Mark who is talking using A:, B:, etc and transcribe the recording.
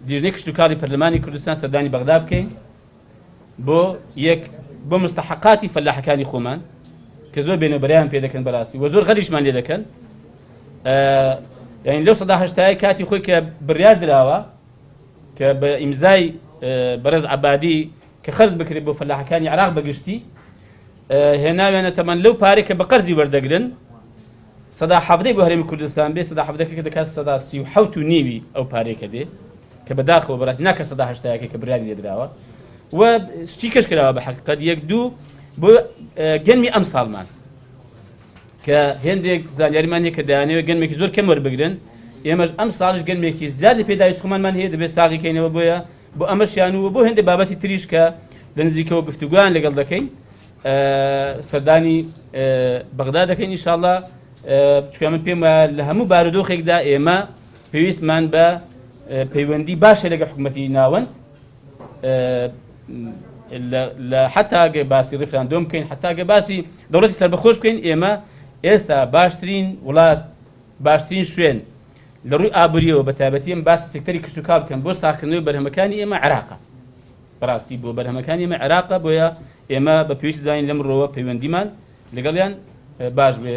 A: دیژنەی کشتتوکاری پەرلەمانی کوردستان سەردانی بەغدا بکەین بۆ مستحقاتی فەلاحەکانی خۆمان کە زۆر بێنەبەریان پێ دەکەن بەڕاستی و زۆر غەریشمان لێ دەکەن. یعنی لەو ١٨ کاتی خۆی کە بڕیار دراوە کە بە ئیمزای بەرز عەبادی کە خەرج بکرێت بۆ فەلاحەکانی عێراق بەگشتی هێناوێنە تەمەن لەو پارەی کە بە قەرزی وەردەگرن ١٧٠ بۆ هەرێمی کوردستان بێ ١٧٠ دەکات ١٣٧.5 ئەو پارێکە دێ کە بەداخەوە بەڕاستی ناکە ١٨ کە بڕیاری لێدراوە و شتی کەش کراوە بە حەقیقەت 1-2 بۆ گەنمی ئەم ساڵمان کە هێندێک زانیاریمان هەیە کە دەیانەوێت گەنمێکی زۆر کەم وەربگرن. ئێمەش ئەم ساڵش گەنمێکی زیادی پێداویست خۆمانمان هەیە دەبێت ساغیکەینەوە بۆ ئەمەشیان و بۆ هێندێک بابەتی تریش کە لە نزیکەوە گفتوگویان لەگەڵ دەکەین سەردانی بەغدا دەکەین ئینشاءڵڵا. چکە من پێم وایە لە هەموو بارودۆخێکدا ئێمە پێویستمان بە پەیوەندی باشە لەگە حکوومەتی ناوەند لە حتا گە باسی ڕفراندۆم بکەین حتا گە باسی دەوڵەتی سەربەخۆش بکەین. ئێمە ئێستا باشترین وڵات باشترین شوێن لە ڕووی ئابووریەوە بە تایبەتی ئەم باسی سێکتەری کشتتوکار بکەن بۆ ساختکردنەوەی بەرهەمەکانی ئێمە عێراقە. بەڕاستی بۆ بەرهەمەکانی ئێمە عێراقە بۆیە ئێمە بە پێویستی زانین لەم ڕۆوە پەیوەندیمان لەگەڵیان باش بێ.